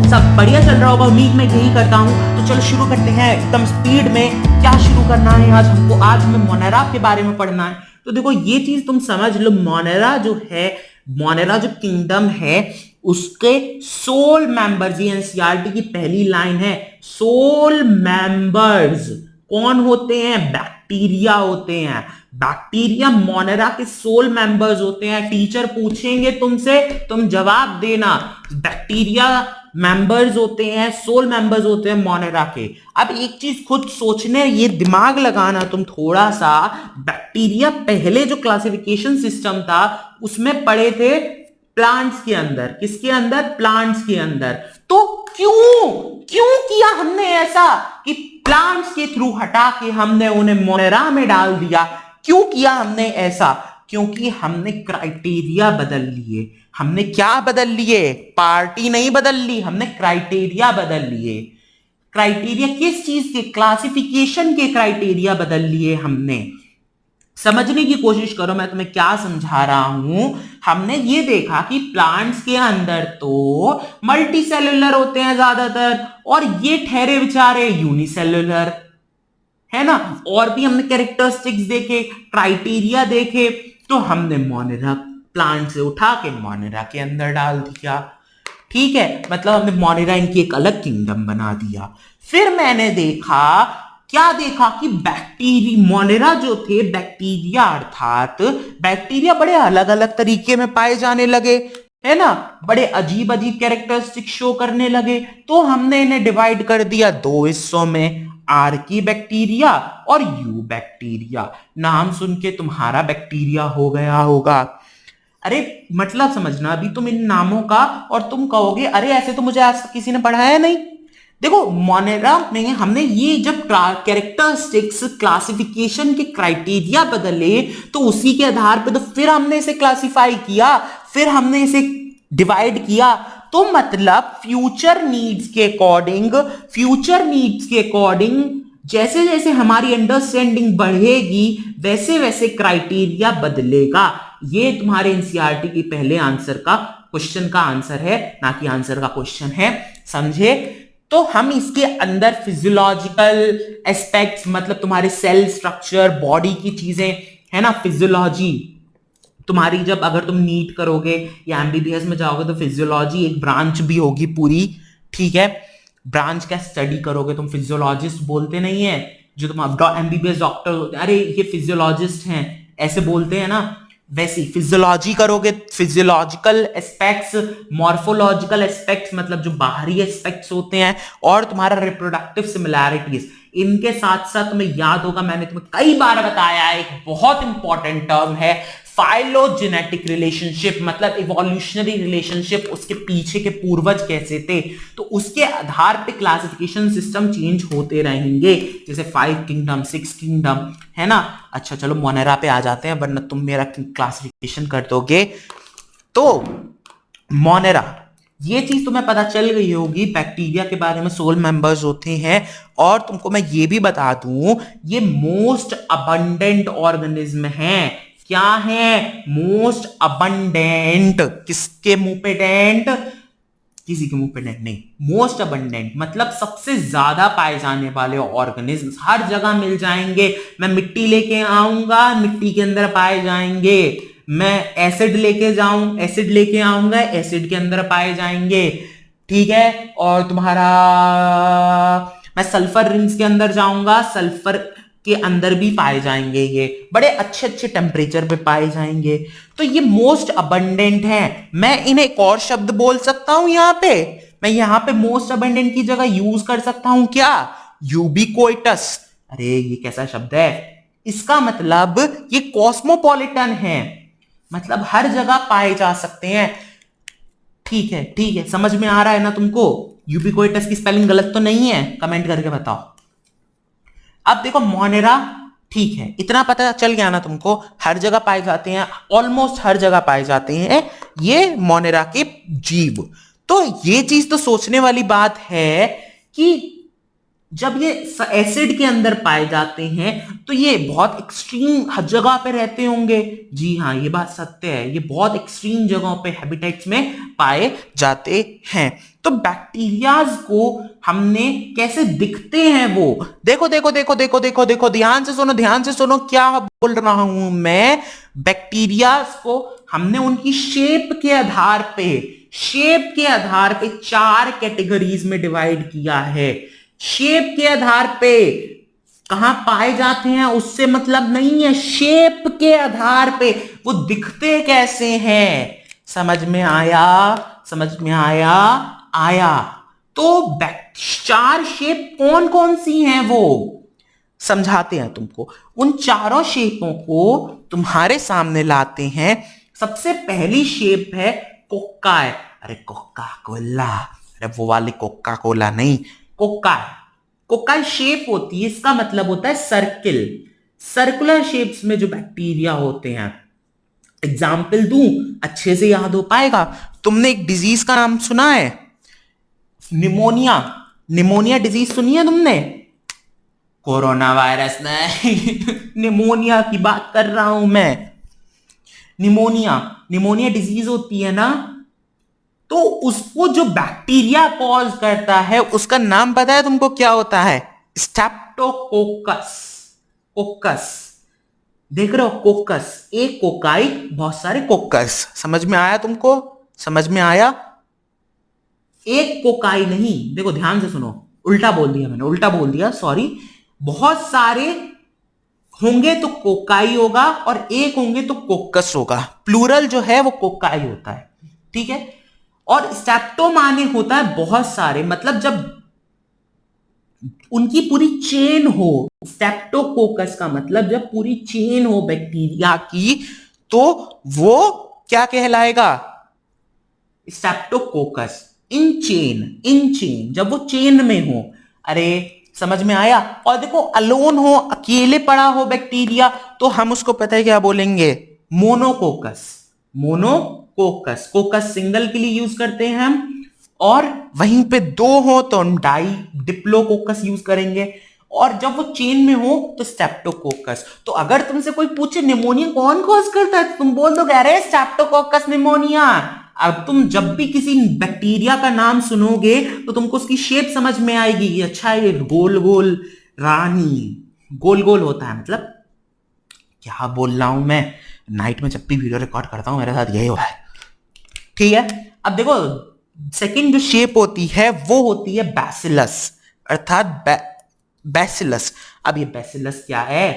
सब बढ़िया चल रहा होगा, उम्मीद मैं यही करता हूँ। तो चलो शुरू करते हैं एकदम स्पीड में। क्या शुरू करना है आज हमको? आज हमें मोनेरा के बारे में पढ़ना है। तो देखो ये चीज तुम समझ लो, मोनेरा जो है, मोनेरा जो किंगडम है उसके सोल मेंबर्स, ये एनसीईआरटी की पहली लाइन है। सोल मेंबर्स कौन होते हैं? बैक्टीरिया होते हैं। बैक्टीरिया मोनेरा के सोल मेंबर्स होते हैं। टीचर पूछेंगे तुमसे, तुम जवाब देना। बैक्टीरिया मेंबर्स होते हैं, सोल मेंबर्स होते हैं मोनेरा के। अब एक चीज खुद सोचने, ये दिमाग लगाना तुम थोड़ा सा। बैक्टीरिया पहले जो क्लासिफिकेशन सिस्टम था उसमें पढ़े थे प्लांट्स के अंदर। किसके अंदर? प्लांट्स के अंदर। तो क्यों क्यों किया हमने ऐसा कि प्लांट्स के थ्रू हटा के हमने उन्हें मोनेरा में डाल दिया? क्यों किया हमने ऐसा? क्योंकि हमने क्राइटेरिया बदल लिए। हमने क्या बदल लिए? पार्टी नहीं बदल ली, हमने क्राइटेरिया बदल लिए। क्राइटेरिया किस चीज के? क्लासिफिकेशन के क्राइटेरिया बदल लिए हमने। समझने की कोशिश करो मैं तुम्हें क्या समझा रहा हूं। हमने ये देखा कि प्लांट्स के अंदर तो मल्टी सेलुलर होते हैं ज्यादातर, और ये ठहरे बेचारे यूनिसेलुलर, है ना। और भी हमने कैरेक्टरिस्टिक्स देखे, क्राइटेरिया देखे, तो हमने मोनेरा प्लांट से उठा के मोनेरा के अंदर डाल दिया। ठीक है, मतलब हमने मोनेरा इनकी एक अलग किंगडम बना दिया। फिर मैंने देखा, क्या देखा कि बैक्टीरिया, मोनेरा जो थे बैक्टीरिया, अर्थात बैक्टीरिया बड़े अलग अलग तरीके में पाए जाने लगे, है ना। बड़े अजीब अजीब कैरेक्टरिस्टिक शो करने लगे। तो हमने इन्हें डिवाइड कर दिया दो हिस्सों में, आर्की बैक्टीरिया और यू बैक्टीरिया। नाम सुन के तुम्हारा बैक्टीरिया हो गया होगा। अरे मतलब समझना, अभी तुम इन नामों का और तुम कहोगे अरे ऐसे तो मुझे आज तक किसी ने पढ़ाया नहीं। देखो मोनेरा में हमने ये जब कैरेक्टरिस्टिक्स क्लासिफिकेशन के क्राइटेरिया बदले, तो उसी के आधार पे तो फिर हमने इसे क्लासिफाई किया, फिर हमने इसे डिवाइड किया। तो मतलब फ्यूचर नीड्स के अकॉर्डिंग जैसे जैसे हमारी अंडरस्टैंडिंग बढ़ेगी वैसे वैसे क्राइटेरिया बदलेगा। ये तुम्हारे एनसीईआरटी के पहले आंसर का क्वेश्चन का आंसर है, ना कि आंसर का क्वेश्चन है, समझे। तो हम इसके अंदर फिजियोलॉजिकल एस्पेक्ट्स, मतलब तुम्हारे सेल स्ट्रक्चर, बॉडी की चीजें, है ना, फिजियोलॉजी तुम्हारी, जब अगर तुम नीट करोगे या एमबीबीएस में जाओगे तो फिजियोलॉजी एक ब्रांच भी होगी पूरी। ठीक है, ब्रांच का स्टडी करोगे तुम। फिजियोलॉजिस्ट बोलते नहीं है जो तुम एमबीबीएस डॉक्टर होते हैं, अरे ये फिजियोलॉजिस्ट हैं ऐसे बोलते हैं ना, वैसे फिजियोलॉजी करोगे। फिजियोलॉजिकल एस्पेक्ट्स, मॉर्फोलॉजिकल एस्पेक्ट्स, मतलब जो बाहरी एस्पेक्ट्स होते हैं, और तुम्हारा रिप्रोडक्टिव सिमिलैरिटीज, इनके साथ साथ तुम्हें याद होगा मैंने तुम्हें कई बार बताया, एक बहुत इंपॉर्टेंट टर्म है फाइलोजेनेटिक रिलेशनशिप, मतलब इवोल्यूशनरी रिलेशनशिप, उसके पीछे के पूर्वज कैसे थे। तो उसके आधार पे क्लासिफिकेशन सिस्टम चेंज होते रहेंगे, जैसे 5 किंगडम, 6 किंगडम, है ना। अच्छा चलो मोनेरा पे आ जाते हैं, वरना तुम मेरा क्लासिफिकेशन कर दोगे। तो मोनेरा, ये चीज तुम्हें पता चल गई होगी बैक्टीरिया के बारे में, सोल मेंबर्स होते हैं। और तुमको मैं ये भी बता दूं, ये मोस्ट अबंडेंट ऑर्गेनिज्म है। क्या है? Most abundant. किसके मुंह पे डेंट? किसी के मुंह पे डेंट नहीं, मोस्ट अबंडेंट मतलब सबसे ज्यादा पाए जाने वाले ऑर्गेनिज्म, हर जगह मिल जाएंगे। मैं मिट्टी लेके आऊंगा, मिट्टी के अंदर पाए जाएंगे। मैं एसिड लेके आऊंगा, एसिड के अंदर पाए जाएंगे। ठीक है, और तुम्हारा मैं सल्फर रिंग्स के अंदर जाऊंगा, सल्फर के अंदर भी पाए जाएंगे। ये बड़े अच्छे अच्छे टेम्परेचर पे पाए जाएंगे। तो ये मोस्ट अबंडेंट है। मैं इन्हें एक और शब्द बोल सकता हूं यहाँ पे, मैं यहाँ पे मोस्ट अबंडेंट की जगह यूज कर सकता हूं क्या? यूबिक्विटस। अरे ये कैसा शब्द है? इसका मतलब ये कॉस्मोपॉलिटन है, मतलब हर जगह पाए जा सकते हैं। ठीक है ठीक है, समझ में आ रहा है ना तुमको? यूबिक्विटस की स्पेलिंग गलत तो नहीं है? कमेंट करके बताओ। अब देखो मोनेरा, ठीक है, इतना पता चल गया ना तुमको, हर जगह पाए जाते हैं, ऑलमोस्ट हर जगह पाए जाते हैं ये मोनेरा के जीव। तो ये चीज तो सोचने वाली बात है कि जब ये एसिड के अंदर पाए जाते हैं तो ये बहुत एक्सट्रीम जगह पे रहते होंगे। जी हाँ, ये बात सत्य है, ये बहुत एक्सट्रीम जगहों पे हैबिटेट्स में पाए जाते हैं। तो बैक्टीरियाज को हमने कैसे दिखते हैं वो देखो देखो देखो देखो देखो देखो, ध्यान से सुनो, ध्यान से सुनो क्या बोल रहा हूं मैं। बैक्टीरियाज को हमने उनकी शेप के आधार पे 4 कैटेगरीज में डिवाइड किया है। शेप के आधार पे कहां पाए जाते हैं उससे मतलब नहीं है, शेप के आधार पे वो दिखते कैसे हैं। समझ में आया? समझ में आया? आया। तो 4 शेप कौन कौन सी हैं वो समझाते हैं तुमको। उन चारों शेपों को तुम्हारे सामने लाते हैं। सबसे पहली शेप है कोका। अरे कोका कोला, अरे वो वाली कोका कोला नहीं, कोका। कोका शेप होती है, इसका मतलब होता है सर्किल। सर्कुलर शेप्स में जो बैक्टीरिया होते हैं, एग्जाम्पल दूं अच्छे से याद हो पाएगा। तुमने एक डिजीज का नाम सुना है? निमोनिया। निमोनिया डिजीज सुनी है तुमने? कोरोना वायरस नहीं निमोनिया की बात कर रहा हूं मैं। निमोनिया डिजीज होती है ना, तो उसको जो बैक्टीरिया कॉज करता है उसका नाम पता है तुमको क्या होता है? स्ट्रेप्टोकोकस। कोकस, देख रहे हो? कोकस, एक कोकाई बहुत सारे कोकस। समझ में आया तुमको? समझ में आया? एक कोकाई नहीं, देखो ध्यान से सुनो, उल्टा बोल दिया मैंने, उल्टा बोल दिया, सॉरी। बहुत सारे होंगे तो कोकाई होगा और एक होंगे तो कोकस होगा। प्लूरल जो है वो कोकाई होता है, ठीक है। और स्टेप्टो माने होता है बहुत सारे, मतलब जब उनकी पूरी चेन हो। स्टेप्टोकोकस का मतलब जब पूरी चेन हो बैक्टीरिया की, तो वो क्या कहलाएगा? स्टेप्टोकोकस। इन चेन, जब वो चेन में हो। अरे समझ में आया? और देखो अलोन हो, अकेले पड़ा हो बैक्टीरिया, तो हम उसको पता है क्या बोलेंगे? मोनोकोकस। मोनोकोकस, कोकस सिंगल के लिए यूज करते हैं हम, और वहीं पे 2 हो तो हम डिप्लोकोकस यूज करेंगे, और जब वो चेन में हो तो स्टेप्टोकोकस। तो अगर तुमसे कोई पूछे निमोनिया कौन कॉज करता है, तो तुम बोल दो अरे स्टेप्टोकोकस निमोनिया। अब तुम जब भी किसी बैक्टीरिया का नाम सुनोगे तो तुमको उसकी शेप समझ में आएगी। अच्छा, ये गोल गोल रानी, गोल गोल होता है, मतलब क्या बोल रहा हूं मैं। नाइट में जब भी वीडियो रिकॉर्ड करता हूं मेरे साथ यही हो रहा है, ठीक है। अब देखो सेकंड जो शेप होती है वो होती है बैसिलस, अर्थात बैसिलस। अब ये बैसिलस क्या है?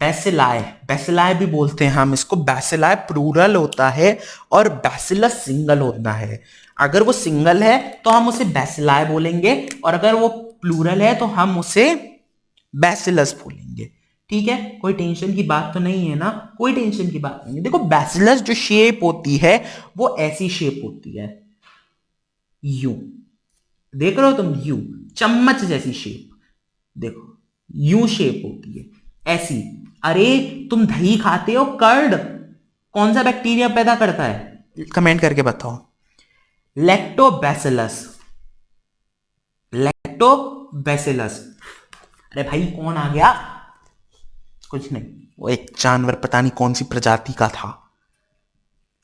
बैसिलाई, बैसिलाई भी बोलते हैं हम इसको। बैसिलाई प्लूरल होता है और बैसिलस सिंगल होता है। अगर वो सिंगल है तो हम उसे बैसिलाई बोलेंगे, और अगर वो प्लूरल है तो हम उसे बैसिलस बोलेंगे, ठीक है। कोई टेंशन की बात तो नहीं है ना? कोई टेंशन की बात नहीं है। देखो बैसिलस जो शेप होती है वो ऐसी शेप होती है, यू। देख रहे हो तुम? यू, चम्मच जैसी शेप, देखो यू शेप होती है ऐसी। अरे तुम दही खाते हो, कर्ड कौन सा बैक्टीरिया पैदा करता है? कमेंट करके बताओ। लैक्टोबैसिलस। लैक्टोबैसिलस। अरे भाई कौन आ गया? कुछ नहीं, वो एक जानवर पता नहीं कौन सी प्रजाति का था।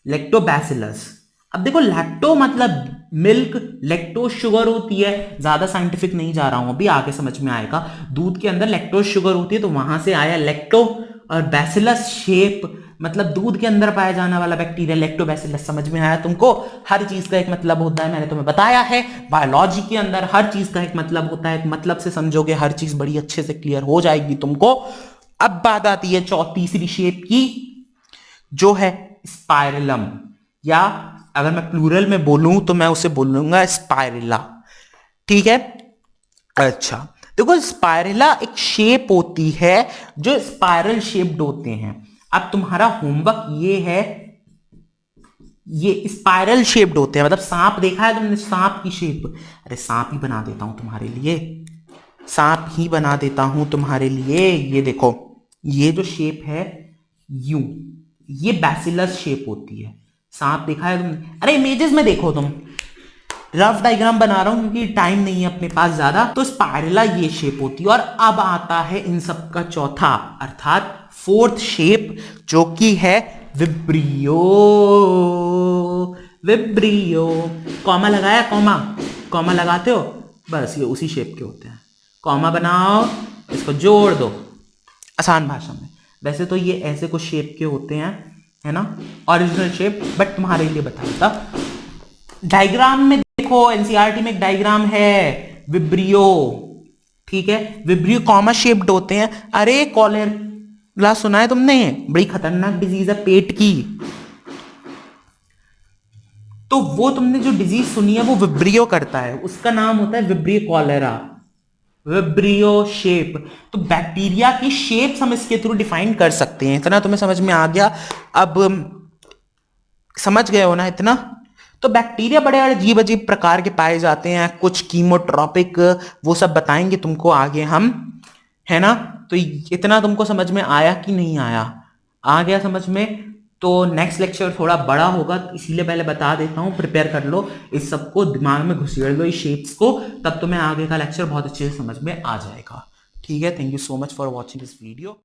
लैक्टोबैसिलस। अब देखो लैक्टो मतलब मिल्क, लैक्टोज शुगर होती है। ज्यादा साइंटिफिक नहीं जा रहा हूं अभी, आगे समझ में आएगा। दूध के अंदर लैक्टोज शुगर होती है तो वहां से आया लैक्टो, और बैसिलस शेप मतलब दूध के अंदर पाया जाने वाला बैक्टीरिया लैक्टोबैसिलस। समझ में आया तुमको? हर चीज का एक मतलब होता है, मैंने तुम्हें बताया है। बायोलॉजी के अंदर हर चीज का एक मतलब होता है, एक मतलब से समझोगे हर चीज बड़ी अच्छे से क्लियर हो जाएगी तुमको। अब बात आती है तीसरी शेप की, जो है स्पाइरलम, या अगर मैं प्लूरल में बोलूं तो मैं उसे बोलूंगा स्पाइरिला, ठीक है। अच्छा देखो, स्पाइरिला एक शेप होती है जो स्पाइरल शेप्ड होते हैं। अब तुम्हारा होमवर्क ये है, ये स्पाइरल शेप्ड होते हैं, मतलब सांप देखा है तुमने? सांप की शेप। अरे सांप ही बना देता हूं तुम्हारे लिए, सांप ही बना देता हूं तुम्हारे लिए। ये देखो, ये जो शेप है यू, ये बैसिलस शेप होती है। सांप देखा है तुमने? अरे इमेजेस में देखो तुम, रफ डायग्राम बना रहा हूं क्योंकि टाइम नहीं है अपने पास ज्यादा। तो स्पाइरला ये शेप होती है। और अब आता है इन सब का चौथा अर्थात फोर्थ शेप, जो कि है विब्रियो। विब्रियो, कॉमा लगाया, कॉमा कॉमा लगाते हो, बस ये उसी शेप के होते हैं। कॉमा बनाओ, इसको जोड़ दो, आसान भाषा में। वैसे तो ये ऐसे कुछ शेप के होते हैं, है ना, ओरिजिनल शेप, बट तुम्हारे लिए बताता। डायग्राम में देखो, एनसीईआरटी में एक डायग्राम है विब्रियो, ठीक है। विब्रियो कॉमा शेप्ड होते हैं। अरे कॉलेरा सुना है तुमने? बड़ी खतरनाक डिजीज है पेट की। तो वो तुमने जो डिजीज सुनी है वो विब्रियो करता है, उसका नाम होता है विब्रियो कॉलेरा, विब्रियो शेप। तो बैक्टीरिया की शेप्स हम इसके थ्रू डिफाइन कर सकते हैं। इतना तुम्हें समझ में आ गया? अब समझ गए हो ना इतना? तो बैक्टीरिया बड़े अजीब अजीब प्रकार के पाए जाते हैं, कुछ कीमोट्रॉपिक, वो सब बताएंगे तुमको आगे हम, है ना। तो इतना तुमको समझ में आया कि नहीं आया? आ गया समझ में? तो नेक्स्ट लेक्चर थोड़ा बड़ा होगा, इसीलिए पहले बता देता हूँ, प्रिपेयर कर लो, इस सबको दिमाग में घुसेड़ लो, इस शेप्स को, तब तुम्हें आगे का लेक्चर बहुत अच्छे से समझ में आ जाएगा। ठीक है, thank you so much for watching this video.